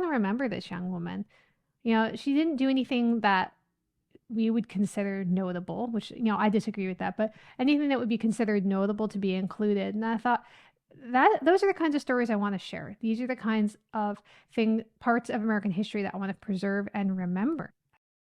going to remember this young woman. You know, she didn't do anything that we would consider notable, which, you know, I disagree with that, but anything that would be considered notable to be included. And I thought that those are the kinds of stories I want to share. These are the kinds of parts of American history that I want to preserve and remember.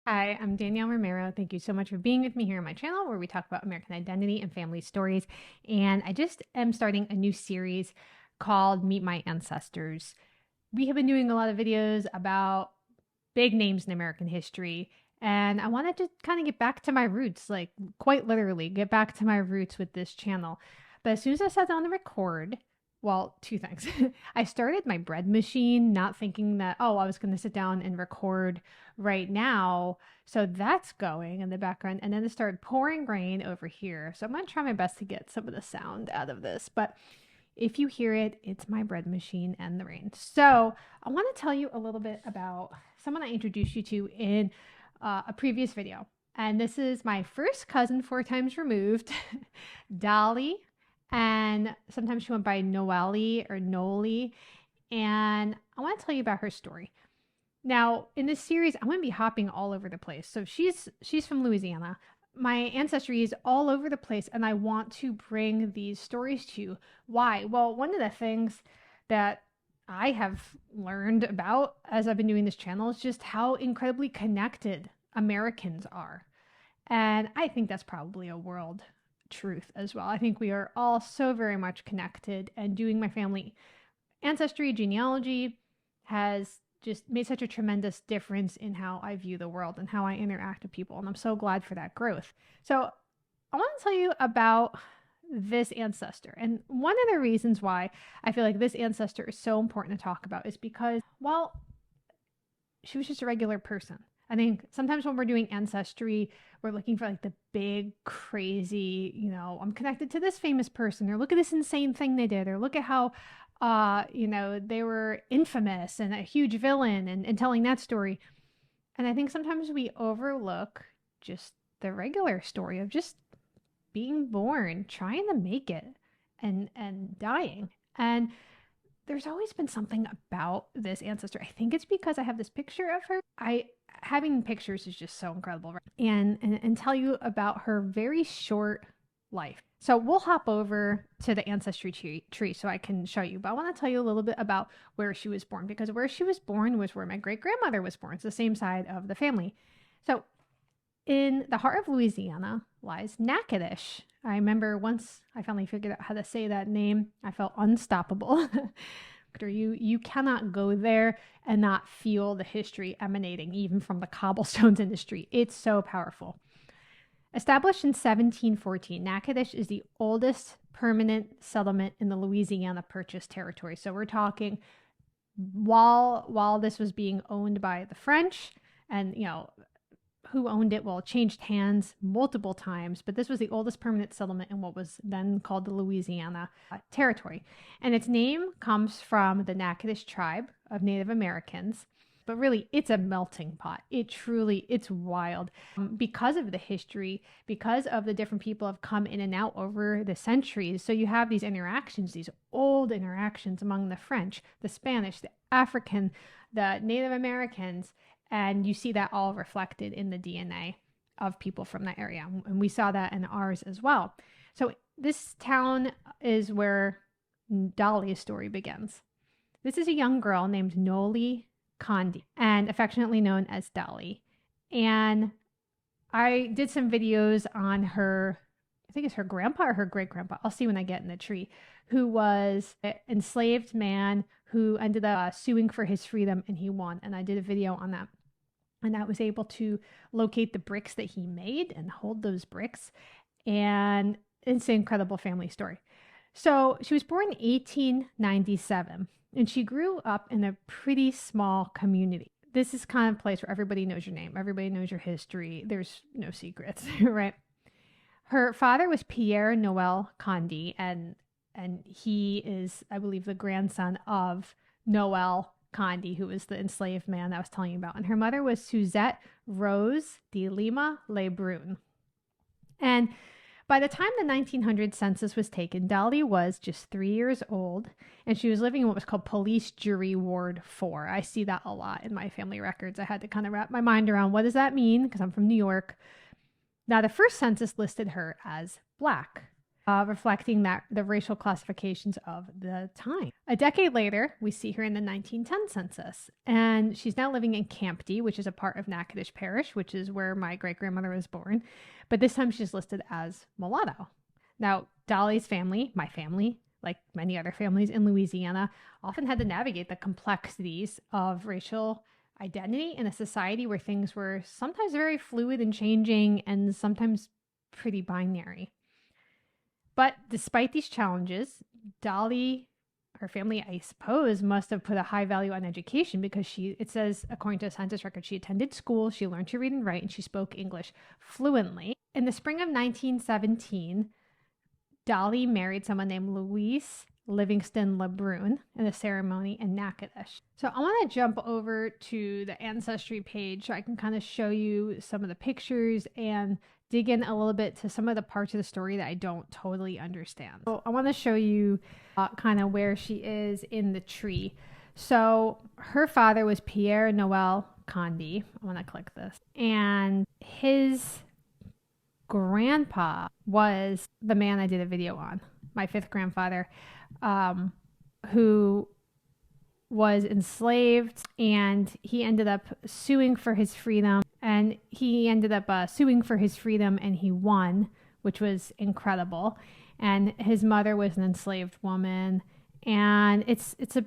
Hi, I'm Danielle Romero. Thank you so much for being with me here on my channel where we talk about American identity and family stories. And I just am starting a new series called Meet My Ancestors. We have been doing a lot of videos about big names in American history, and I wanted to kind of get back to my roots, like quite literally get back to my roots with this channel. But as soon as I sat down to record, well, two things. I started my bread machine, not thinking that, oh, I was going to sit down and record right now. So that's going in the background. And then it started pouring rain over here. So I'm going to try my best to get some of the sound out of this. But if you hear it, it's my bread machine and the rain. So I want to tell you a little bit about someone I introduced you to in a previous video. And this is my first cousin 4 times removed, Dolly. And sometimes she went by Noelie or Noelie. And I want to tell you about her story. Now, in this series, I'm going to be hopping all over the place. So she's from Louisiana. My ancestry is all over the place, and I want to bring these stories to you. Why? Well, one of the things that I have learned about as I've been doing this channel is just how incredibly connected Americans are. And I think that's probably a world truth as well. I think we are all so very much connected, and doing my family ancestry genealogy has just made such a tremendous difference in how I view the world and how I interact with people. And I'm so glad for that growth. So I want to tell you about this ancestor. And one of the reasons why I feel like this ancestor is so important to talk about is because, well, she was just a regular person. I think sometimes when we're doing ancestry, we're looking for like the big, crazy, you know, I'm connected to this famous person, or look at this insane thing they did, or look at how, you know, they were infamous and a huge villain, and telling that story. And I think sometimes we overlook just the regular story of just being born, trying to make it, and dying. And there's always been something about this ancestor. I think it's because I have this picture of her. Having pictures is just so incredible, right? And tell you about her very short life. So we'll hop over to the ancestry tree so I can show you. But I want to tell you a little bit about where she was born, because where she was born was where my great-grandmother was born. It's the same side of the family. So in the heart of Louisiana lies Natchitoches. I remember once I finally figured out how to say that name, I felt unstoppable. You cannot go there and not feel the history emanating even from the cobblestones industry. It's so powerful. Established in 1714, Natchitoches is the oldest permanent settlement in the Louisiana Purchase territory. So we're talking while this was being owned by the French, and you know who owned it, well, it changed hands multiple times, but this was the oldest permanent settlement in what was then called the Louisiana territory. And its name comes from the Natchitoches tribe of Native Americans. But really, it's a melting pot. It's wild. Because of the history, because of the different people have come in and out over the centuries. So you have these interactions, these old interactions among the French, the Spanish, the African, the Native Americans, and you see that all reflected in the DNA of people from that area. And we saw that in ours as well. So this town is where Dolly's story begins. This is a young girl named Noelie Conde, and affectionately known as Dolly. And I did some videos on her, I think it's her grandpa or her great-grandpa, I'll see when I get in the tree, who was an enslaved man who ended up suing for his freedom, and he won. And I did a video on that. And I was able to locate the bricks that he made and hold those bricks. And it's an incredible family story. So she was born in 1897, and she grew up in a pretty small community. This is kind of a place where everybody knows your name. Everybody knows your history. There's no secrets, right? Her father was Pierre Noel Conde, and he is, I believe, the grandson of Noel Conde, who was the enslaved man that I was telling you about. And her mother was Suzette Rose de Lima Lebrun. And By the time the 1900 census was taken, Dollie was just 3 years old, and she was living in what was called Police Jury Ward 4. I see that a lot in my family records. I had to kind of wrap my mind around what does that mean, because I'm from New York. Now, the first census listed her as Black, reflecting the racial classifications of the time. A decade later, we see her in the 1910 census, and she's now living in Campty, which is a part of Natchitoches Parish, which is where my great-grandmother was born. But this time she's listed as mulatto. Now, Dollie's family, my family, like many other families in Louisiana, often had to navigate the complexities of racial identity in a society where things were sometimes very fluid and changing and sometimes pretty binary. But despite these challenges, Dollie, her family, I suppose, must have put a high value on education because it says, according to a census record, she attended school, she learned to read and write, and she spoke English fluently. In the spring of 1917, Dollie married someone named Louis Livingston LeBrun in a ceremony in Natchitoches. So I want to jump over to the Ancestry page so I can kind of show you some of the pictures and dig in a little bit to some of the parts of the story that I don't totally understand. So I want to show you kind of where she is in the tree. So her father was Pierre Noelie Conde. I want to click this. And his grandpa was the man I did a video on, my fifth grandfather, who was enslaved, and he ended up suing for his freedom. And he ended up suing for his freedom, and he won, which was incredible. And his mother was an enslaved woman, and it's a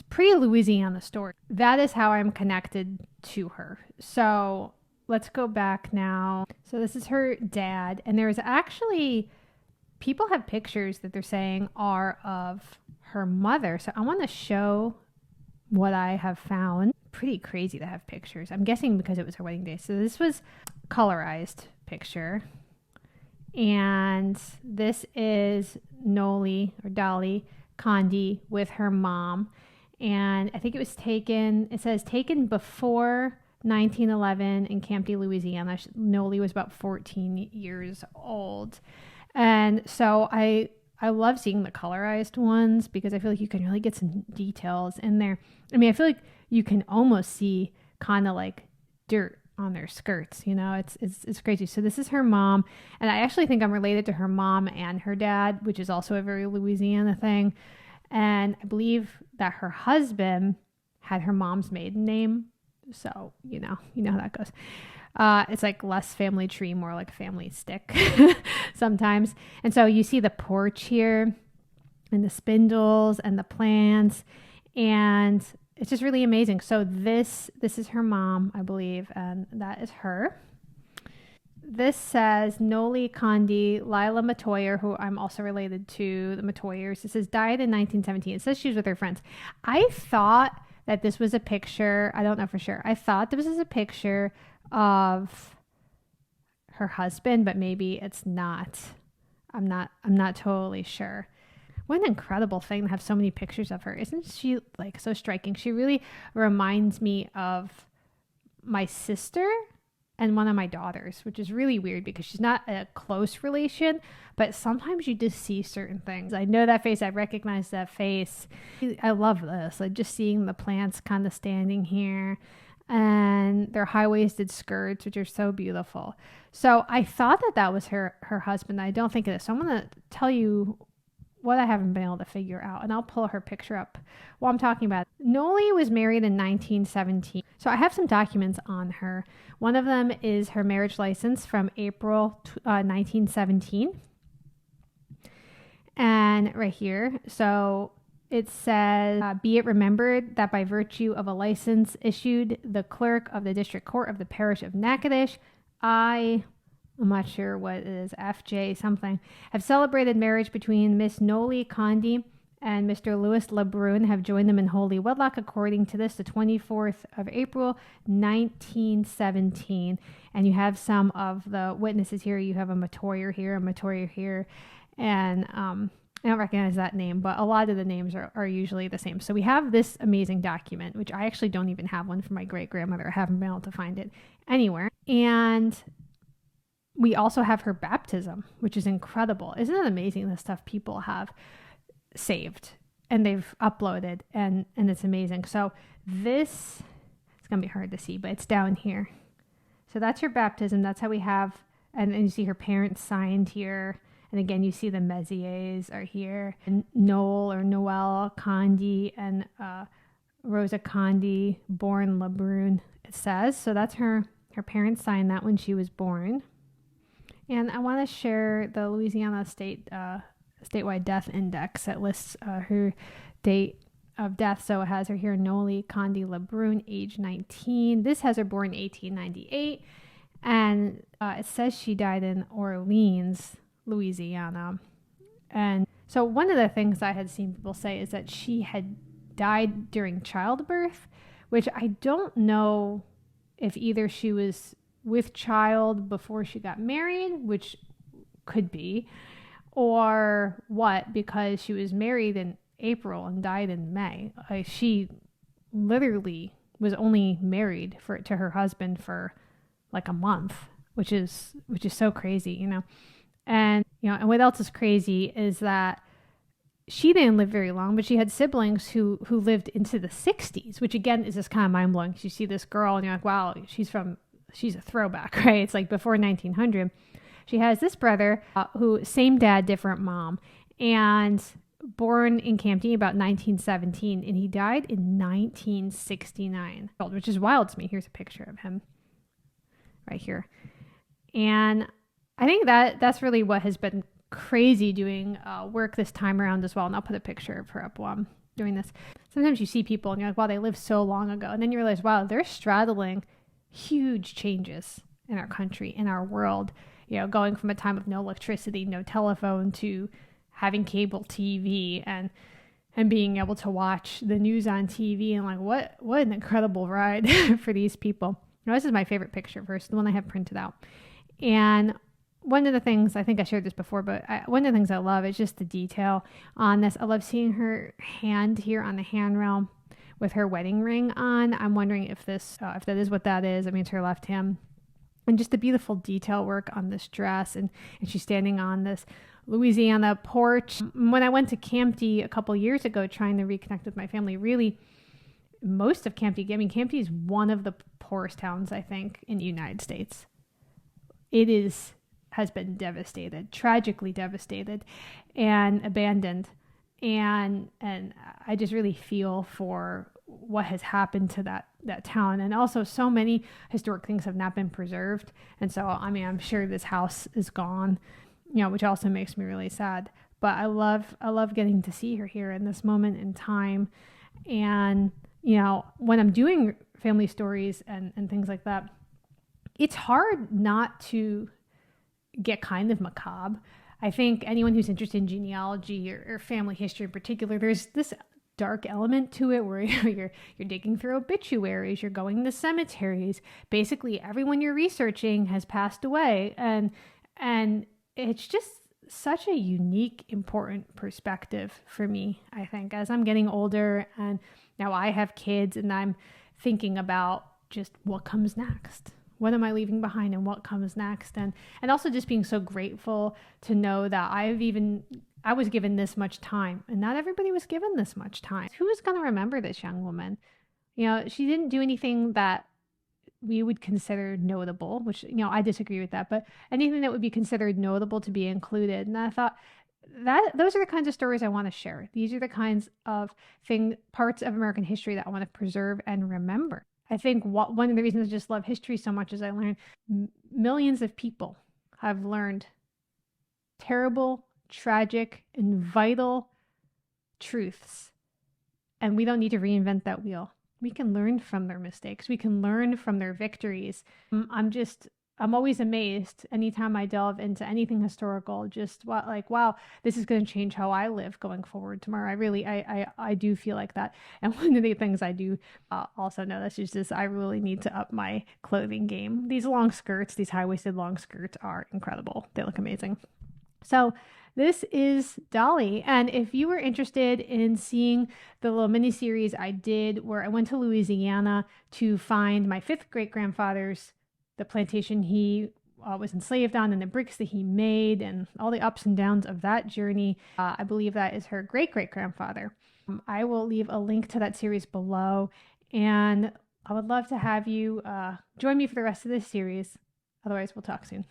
pretty Louisiana story. That is how I'm connected to her. So let's go back now. So this is her dad, and there's actually people have pictures that they're saying are of her mother. So I want to show what I have found. Pretty crazy to have pictures. I'm guessing because it was her wedding day. So this was colorized picture. And this is Noelie or Dollie Conde with her mom. And I think it was taken, it says taken before 1911 in Campty, Louisiana. Noelie was about 14 years old. And so I love seeing the colorized ones because I feel like you can really get some details in there. I mean, I feel like you can almost see kind of like dirt on their skirts, you know, it's crazy. So this is her mom. And I actually think I'm related to her mom and her dad, which is also a very Louisiana thing. And I believe that her husband had her mom's maiden name. So, you know how that goes. It's like less family tree, more like family stick sometimes. And so you see the porch here and the spindles and the plants, and it's just really amazing. So this is her mom, I believe, and that is her. This says Noelie Conde, Lila Matoyer, who I'm also related to, the Matoyers. It says died in 1917. It says she was with her friends. I thought that this was a picture. I don't know for sure. I thought this was a picture of her husband, but maybe it's not. I'm not totally sure. What an incredible thing to have so many pictures of her. Isn't she like so striking? She really reminds me of my sister and one of my daughters, which is really weird because she's not a close relation, but sometimes you just see certain things. I know that face. I recognize that face. I love this. Like just seeing the plants kind of standing here and their high-waisted skirts, which are so beautiful. So I thought that was her husband. I don't think it is. So I'm going to tell you what I haven't been able to figure out, and I'll pull her picture up while I'm talking about it. Noelie was married in 1917. So I have some documents on her. One of them is her marriage license from April 1917. And right here, so it says, be it remembered that by virtue of a license issued the clerk of the district court of the parish of Natchitoches, I'm not sure what it is, FJ something, have celebrated marriage between Miss Noelie Conde and Mr. Louis LeBrun, have joined them in holy wedlock according to this, the 24th of April, 1917. And you have some of the witnesses here. You have a Matoyer here, and I don't recognize that name, but a lot of the names are usually the same. So we have this amazing document, which I actually don't even have one for my great-grandmother. I haven't been able to find it anywhere. And we also have her baptism, which is incredible. Isn't it amazing the stuff people have saved and they've uploaded, and it's amazing. So this, it's going to be hard to see, but it's down here. So that's her baptism. That's how we have, and you see her parents signed here. And again, you see the Meziers are here. And Noelie Conde and Rosa Conde, born Lebrun, it says. So that's her parents signed that when she was born. And I want to share the Louisiana statewide death index that lists her date of death. So it has her here, Noelie Conde Lebrun, age 19. This has her born 1898. And it says she died in Orleans, Louisiana. And so one of the things I had seen people say is that she had died during childbirth, which I don't know if either she was with child before she got married, which could be, or what, because she was married in April and died in May. She literally was only married to her husband for like a month, which is so crazy, you know. And what else is crazy is that she didn't live very long, but she had siblings who lived into the 60s, which again is just kind of mind blowing. You see this girl and you're like, wow, she's a throwback, right? It's like before 1900. She has this brother who, same dad, different mom, and born in Campton about 1917, and he died in 1969, which is wild to me. Here's a picture of him right here. And I think that's really what has been crazy doing work this time around as well. And I'll put a picture of her up while I'm doing this. Sometimes you see people and you're like, wow, they lived so long ago. And then you realize, wow, they're straddling huge changes in our country, in our world, going from a time of no electricity, no telephone, to having cable TV and being able to watch the news on TV. And like, what an incredible ride for these people. This is my favorite picture of her, the one I have printed out. And one of the things, I think I shared this before, but one of the things I love is just the detail on this. I love seeing her hand here on the handrail with her wedding ring on. I'm wondering if that is what that is. I mean, it's her left hand. And just the beautiful detail work on this dress. And she's standing on this Louisiana porch. When I went to Campty a couple years ago, trying to reconnect with my family, really, most of Campty, Campty is one of the poorest towns, I think, in the United States. It has been devastated, tragically devastated and abandoned. And I just really feel for what has happened to that town. And also so many historic things have not been preserved. And so, I mean, I'm sure this house is gone, which also makes me really sad. But I love getting to see her here in this moment in time. And, when I'm doing family stories and things like that, it's hard not to get kind of macabre. I think anyone who's interested in genealogy or family history in particular, there's this dark element to it where you're digging through obituaries, you're going to cemeteries. Basically, everyone you're researching has passed away, and it's just such a unique, important perspective for me. I think as I'm getting older, and now I have kids, and I'm thinking about just what comes next. What am I leaving behind and what comes next? And also just being so grateful to know that I was given this much time, and not everybody was given this much time. Who is going to remember this young woman? She didn't do anything that we would consider notable, which, I disagree with that, but anything that would be considered notable to be included. And I thought those are the kinds of stories I want to share. These are the kinds of parts of American history that I want to preserve and remember. I think one of the reasons I just love history so much is I learned millions of people have learned terrible, tragic, and vital truths. And we don't need to reinvent that wheel. We can learn from their mistakes. We can learn from their victories. I'm always amazed anytime I delve into anything historical, just wow, this is going to change how I live going forward tomorrow. I do feel like that. And one of the things I do also notice is just I really need to up my clothing game. These long skirts, these high-waisted long skirts are incredible. They look amazing. So this is Dolly. And if you were interested in seeing the little mini-series I did where I went to Louisiana to find my fifth great-grandfather's the plantation he was enslaved on and the bricks that he made and all the ups and downs of that journey. I believe that is her great-great-grandfather. I will leave a link to that series below, and I would love to have you join me for the rest of this series. Otherwise, we'll talk soon.